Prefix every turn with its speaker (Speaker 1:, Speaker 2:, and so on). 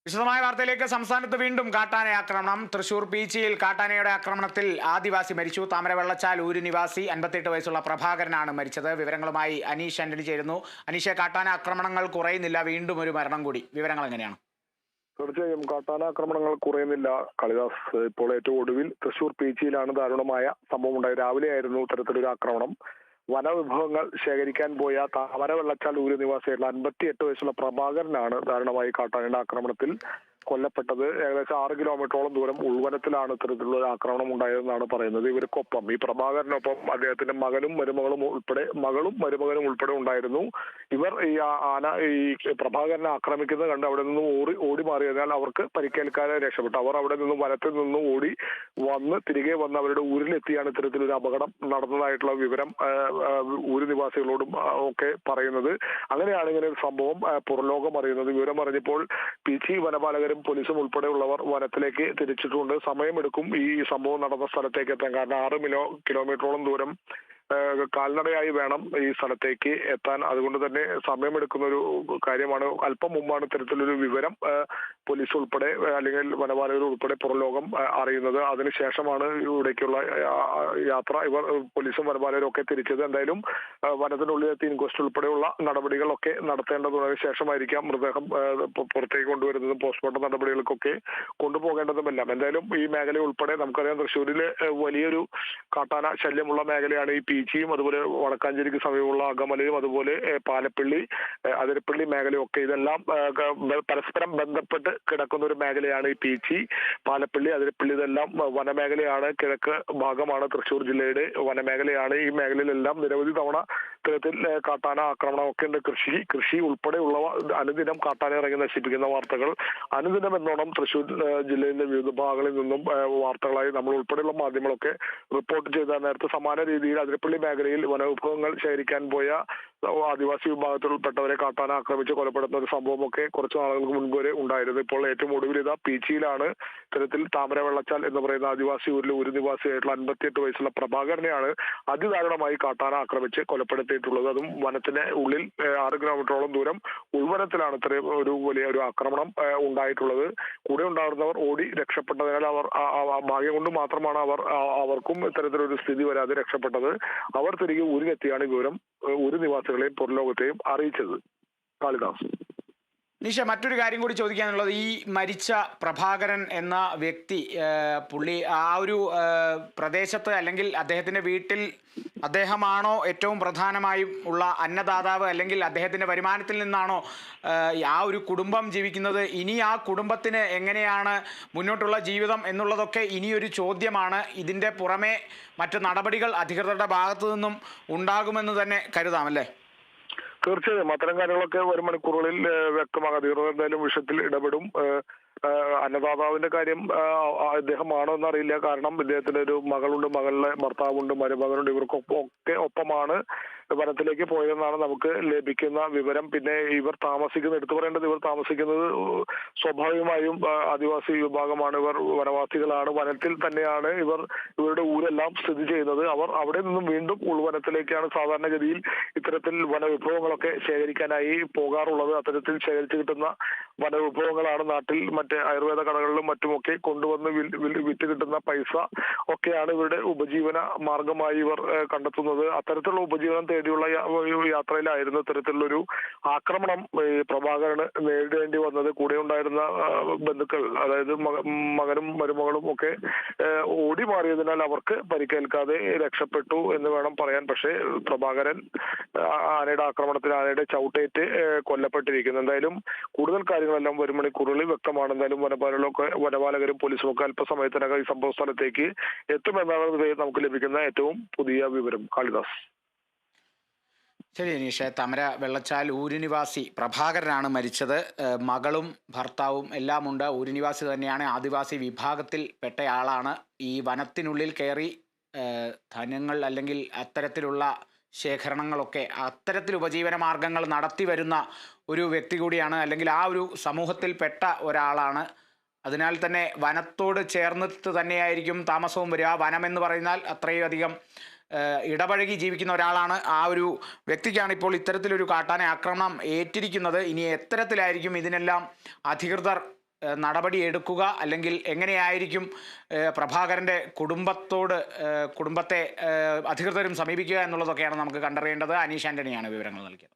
Speaker 1: വിശദമായ വാർത്തയിലേക്ക്. സംസ്ഥാനത്ത് വീണ്ടും കാട്ടാന ആക്രമണം. തൃശൂർ പീച്ചിയിൽ കാട്ടാനയുടെ ആക്രമണത്തിൽ ആദിവാസി മരിച്ചു. താമര വെള്ളച്ചാൽ ഊര് നിവാസി 58 വയസ്സുള്ള പ്രഭാകരനാണ് മരിച്ചത്. വിവരങ്ങളുമായി അനീഷ് ആന്റണി ചേരുന്നു. അനീഷെ, കാട്ടാന ആക്രമണങ്ങൾ കുറയുന്നില്ല, വീണ്ടും ഒരു മരണം കൂടി. വിവരങ്ങൾ എങ്ങനെയാണ്?
Speaker 2: തീർച്ചയായും കാട്ടാനാക്രമണങ്ങൾ കുറയുന്നില്ല കാളിദാസ്. ഇപ്പോൾ ഏറ്റവും ഒടുവിൽ തൃശൂർ പീച്ചിയിലാണ് ദാരുണമായ സംഭവം ഉണ്ടായത്. രാവിലെയായിരുന്നു ഇത്തരത്തിലൊരു ആക്രമണം. വനവിഭവങ്ങൾ ശേഖരിക്കാൻ പോയ താമര വെള്ളച്ചാൽ ഊര് നിവാസിയായിട്ടുള്ള 58 വയസ്സുള്ള പ്രഭാകരനാണ് ദാരുണമായി കാട്ടാനയുടെ ആക്രമണത്തിൽ കൊല്ലപ്പെട്ടത്. ഏകദേശം 6 കിലോമീറ്ററോളം ദൂരം ഉൾവനത്തിലാണ് ഇത്തരത്തിലുള്ള ഒരു ആക്രമണം ഉണ്ടായതെന്നാണ് പറയുന്നത്. ഇവർക്കൊപ്പം ഈ പ്രഭാകരനൊപ്പം അദ്ദേഹത്തിന്റെ മകനും മരുമകനും ഉൾപ്പെടെ ഉണ്ടായിരുന്നു. ഇവർ ഈ പ്രഭാകരനെ ആക്രമിക്കുന്നത് കണ്ട് അവിടെ നിന്നും ഓടി മാറിയതിനാൽ അവർക്ക് പരിക്കേൽക്കാതെ രക്ഷപ്പെട്ടു. അവർ അവിടെ നിന്നും വനത്തിൽ നിന്നും ഓടി തിരികെ വന്ന് അവരുടെ ഊരിലെത്തിയാണ് ഇത്തരത്തിലൊരു അപകടം നടന്നതായിട്ടുള്ള വിവരം ഊര് നിവാസികളോടും ഒക്കെ പറയുന്നത്. അങ്ങനെയാണ് ഇങ്ങനെ ഒരു സംഭവം പുറലോകം അറിയുന്നത്. വിവരം അറിഞ്ഞപ്പോൾ പീച്ചി വനപാലകരും പോലീസും ഉൾപ്പെടെയുള്ളവർ വനത്തിലേക്ക് തിരിച്ചിട്ടുണ്ട്. സമയമെടുക്കും ഈ സംഭവം നടന്ന സ്ഥലത്തേക്ക് എത്താൻ. കാരണം 6 കിലോമീറ്ററോളം ദൂരം കാൽനടയായി വേണം ഈ സ്ഥലത്തേക്ക് എത്താൻ. അതുകൊണ്ട് തന്നെ സമയമെടുക്കുന്ന ഒരു കാര്യമാണ്. അല്പം മുമ്പാണ് ഇത്തരത്തിലൊരു വിവരം പോലീസ് ഉൾപ്പെടെ അല്ലെങ്കിൽ വനപാലകർ ഉൾപ്പെടെ പുറലോകം അറിയുന്നത്. അതിനുശേഷമാണ് ഇവിടേക്കുള്ള യാത്ര. ഇവർ പോലീസും വനപാലകരും ഒക്കെ തിരിച്ചത്. എന്തായാലും വനത്തിനുള്ളിലെത്തി ഇൻക്വസ്റ്റ് ഉൾപ്പെടെയുള്ള നടപടികളൊക്കെ നടത്തേണ്ടതിന് ശേഷമായിരിക്കാം മൃതദേഹം പുറത്തേക്ക് കൊണ്ടുവരുന്നതും പോസ്റ്റ്മോർട്ടം നടപടികൾക്കൊക്കെ കൊണ്ടുപോകേണ്ടതുമെല്ലാം. എന്തായാലും ഈ മേഖല ഉൾപ്പെടെ നമുക്കറിയാം തൃശ്ശൂരിൽ വലിയൊരു കാട്ടാന ശല്യമുള്ള മേഖലയാണ് ഈ പീച്ചിയും അതുപോലെ വടക്കാഞ്ചേരിക്ക് സമീപമുള്ള അകമലയും അതുപോലെ പാലപ്പള്ളി അതിരപ്പള്ളി മേഖലയും ഒക്കെ. ഇതെല്ലാം പരസ്പരം ബന്ധപ്പെട്ട് കിടക്കുന്ന ഒരു മേഖലയാണ് ഈ പീച്ചി, പാലപ്പള്ളി, അതിരപ്പള്ളി. ഇതെല്ലാം വനമേഖലയാണ്. കിഴക്ക് ഭാഗമാണ് തൃശ്ശൂർ ജില്ലയുടെ വനമേഖലയാണ്. ഈ മേഖലയിലെല്ലാം നിരവധി തവണ ഇത്തരത്തിൽ കാട്ടാന ആക്രമണമൊക്കെ ഉണ്ട്. കൃഷി ഉൾപ്പെടെയുള്ളവ അനുദിനം കാട്ടാന ഇറങ്ങി നശിപ്പിക്കുന്ന വാർത്തകൾ അനുദിനം എന്നോണം തൃശ്ശൂർ ജില്ലയിലെ വിവിധ ഭാഗങ്ങളിൽ നിന്നും വാർത്തകളായി നമ്മൾ ഉൾപ്പെടെയുള്ള മാധ്യമങ്ങളൊക്കെ റിപ്പോർട്ട് ചെയ്ത നേരത്തെ സമാന രീതിയിൽ അതിരപ്പള്ളി മേഖലയിൽ വനവിഭവങ്ങൾ ശേഖരിക്കാൻ പോയ ആദിവാസി വിഭാഗത്തിൽപ്പെട്ടവരെ കാട്ടാന ആക്രമിച്ച് കൊലപ്പെടുത്തുന്ന ഒരു സംഭവമൊക്കെ കുറച്ച് നാളുകൾക്ക് മുൻപ് വരെ ഉണ്ടായിരുന്നു. ഇപ്പോൾ ഏറ്റവും ഒടുവിൽ ഇതാ പീച്ചിയിലാണ് ഇത്തരത്തിൽ താമര വെള്ളച്ചാൽ എന്ന് പറയുന്ന ആദിവാസി ഊരിലെ ഒരു നിവാസിയായിട്ടുള്ള 58 വയസ്സുള്ള പ്രഭാകരനെയാണ് അതിദാരുണമായി കാട്ടാന ആക്രമിച്ച് കൊലപ്പെടുത്തിയിട്ടുള്ളത്. അതും വനത്തിന് ഉള്ളിൽ 6 കിലോമീറ്ററോളം ദൂരം ഉൾവനത്തിലാണ് ഇത്രയും ഒരു വലിയ ഒരു ആക്രമണം ഉണ്ടായിട്ടുള്ളത്. കൂടെ ഉണ്ടായിരുന്നവർ ഓടി രക്ഷപ്പെട്ടതിനാൽ ഭാഗ്യം കൊണ്ട് മാത്രമാണ് അവർക്കും ഇത്തരത്തിലൊരു സ്ഥിതി വരാതെ രക്ഷപ്പെട്ടത്. അവർ തിരികെ ഊരിലെത്തിയാണ് വിവരം ഒരു നിവാസികളെയും പുറലോകത്തെയും അറിയിച്ചത്. കാളിദാസ്.
Speaker 1: നിഷ, മറ്റൊരു കാര്യം കൂടി ചോദിക്കാനുള്ളത്, ഈ മരിച്ച പ്രഭാകരൻ എന്ന വ്യക്തി പുള്ളി ആ ഒരു പ്രദേശത്ത് അല്ലെങ്കിൽ അദ്ദേഹത്തിൻ്റെ വീട്ടിൽ അദ്ദേഹമാണോ ഏറ്റവും പ്രധാനമായും ഉള്ള അന്നദാതാവ്, അല്ലെങ്കിൽ അദ്ദേഹത്തിൻ്റെ വരുമാനത്തിൽ നിന്നാണോ ആ ഒരു കുടുംബം ജീവിക്കുന്നത്? ഇനി ആ കുടുംബത്തിന് എങ്ങനെയാണ് മുന്നോട്ടുള്ള ജീവിതം എന്നുള്ളതൊക്കെ ഇനിയൊരു ചോദ്യമാണ്. ഇതിൻ്റെ പുറമെ മറ്റ് നടപടികൾ അധികൃതരുടെ ഭാഗത്തു നിന്നും ഉണ്ടാകുമെന്ന് തന്നെ കരുതാമല്ലേ?
Speaker 2: തീർച്ചയായും അത്തരം കാര്യങ്ങളൊക്കെ വരും മണിക്കൂറുകളിൽ വ്യക്തമാകാം. അധികൃതർ എന്തായാലും വിഷയത്തിൽ ഇടപെടും. അന്നദാതാവിന്റെ കാര്യം അദ്ദേഹമാണോ എന്നറിയില്ല. കാരണം ഇദ്ദേഹത്തിന്റെ ഒരു മകളുണ്ട്, മകളുടെ ഭർത്താവുണ്ട്, മരുമകനുണ്ട്. ഇവർക്കൊക്കെ ഒപ്പമാണ് വനത്തിലേക്ക് പോയതെന്നാണ് നമുക്ക് ലഭിക്കുന്ന വിവരം. പിന്നെ ഇവർ എടുത്തു പറയേണ്ടത്, ഇവർ താമസിക്കുന്നത് സ്വാഭാവികമായും ആദിവാസി വിഭാഗമാണ്. ഇവർ വനവാസികളാണ്. വനത്തിൽ തന്നെയാണ് ഇവരുടെ ഊരെല്ലാം സ്ഥിതി ചെയ്യുന്നത്. അവർ അവിടെ നിന്നും വീണ്ടും ഉൾവനത്തിലേക്കാണ് സാധാരണഗതിയിൽ ഇത്തരത്തിൽ വനവിഭവങ്ങളൊക്കെ ശേഖരിക്കാനായി പോകാറുള്ളത്. അത്തരത്തിൽ ശേഖരിച്ചു കിട്ടുന്ന വനവിഭവങ്ങളാണ് നാട്ടിൽ ആയുർവേദ കടകളിലും മറ്റുമൊക്കെ കൊണ്ടുവന്ന് വിറ്റ് കിട്ടുന്ന പൈസ ഒക്കെയാണ് ഇവരുടെ ഉപജീവന മാർഗമായി ഇവർ കണ്ടെത്തുന്നത്. അത്തരത്തിലുള്ള ഉപജീവനം തേടിയുള്ള യാത്രയിലായിരുന്നു ഇത്തരത്തിലുള്ളൊരു ആക്രമണം പ്രഭാകരന് നേരിടേണ്ടി വന്നത്. കൂടെ ഉണ്ടായിരുന്ന ബന്ധുക്കൾ, അതായത് മകനും മരുമകളും ഒക്കെ ഓടി മാറിയതിനാൽ അവർക്ക് പരിക്കേൽക്കാതെ രക്ഷപ്പെട്ടു എന്ന് വേണം പറയാൻ. പക്ഷേ പ്രഭാകരൻ ആനയുടെ ആക്രമണത്തിൽ ആനയുടെ ചവിട്ടേറ്റ് കൊല്ലപ്പെട്ടിരിക്കുന്നു. എന്തായാലും കൂടുതൽ കാര്യങ്ങളെല്ലാം വരും മണിക്കൂറുകളിൽ വ്യക്തമാണ്. എന്തായാലും വനപാലകരും പോലീസും ഒക്കെ അല്പസമയത്തിനകം ഈ സംഭവ സ്ഥലത്തേക്ക് എത്തുമെന്നാണ് നമുക്ക് ലഭിക്കുന്ന ഏറ്റവും പുതിയ വിവരം. കാളിദാസ്.
Speaker 1: ശരി അനീഷ്. താമര വെള്ളച്ചാൽ ഊരുനിവാസി പ്രഭാകരനാണ് മരിച്ചത്. മകളും ഭർത്താവും എല്ലാം ഉണ്ട്. ഊരുനിവാസി തന്നെയാണ്, ആദിവാസി വിഭാഗത്തിൽ പെട്ടയാളാണ്. ഈ വനത്തിനുള്ളിൽ കയറി ധനങ്ങൾ അല്ലെങ്കിൽ അത്തരത്തിലുള്ള ശേഖരണങ്ങളൊക്കെ അത്തരത്തിൽ ഉപജീവന മാർഗങ്ങൾ നടത്തി വരുന്ന ഒരു വ്യക്തി കൂടിയാണ്, അല്ലെങ്കിൽ ആ ഒരു സമൂഹത്തിൽപ്പെട്ട ഒരാളാണ്. അതിനാൽ തന്നെ വനത്തോട് ചേർന്നിട്ട് തന്നെയായിരിക്കും താമസവും വരിക. വനം എന്ന് പറയുന്നാൽ അത്രയും അധികം ഇടപഴകി ജീവിക്കുന്ന ഒരാളാണ്. ആ ഒരു വ്യക്തിക്കാണ് ഇപ്പോൾ ഇത്തരത്തിലൊരു കാട്ടാന ആക്രമണം ഏറ്റിരിക്കുന്നത്. ഇനി എത്തരത്തിലായിരിക്കും ഇതിനെല്ലാം അധികൃതർ നടപടി എടുക്കുക, അല്ലെങ്കിൽ എങ്ങനെയായിരിക്കും പ്രഭാകരൻ്റെ കുടുംബത്തെ അധികൃതരും സമീപിക്കുക എന്നുള്ളതൊക്കെയാണ് നമുക്ക് കണ്ടറിയേണ്ടത്. അനീഷ് ആന്റണിയാണ് വിവരങ്ങൾ നൽകിയത്.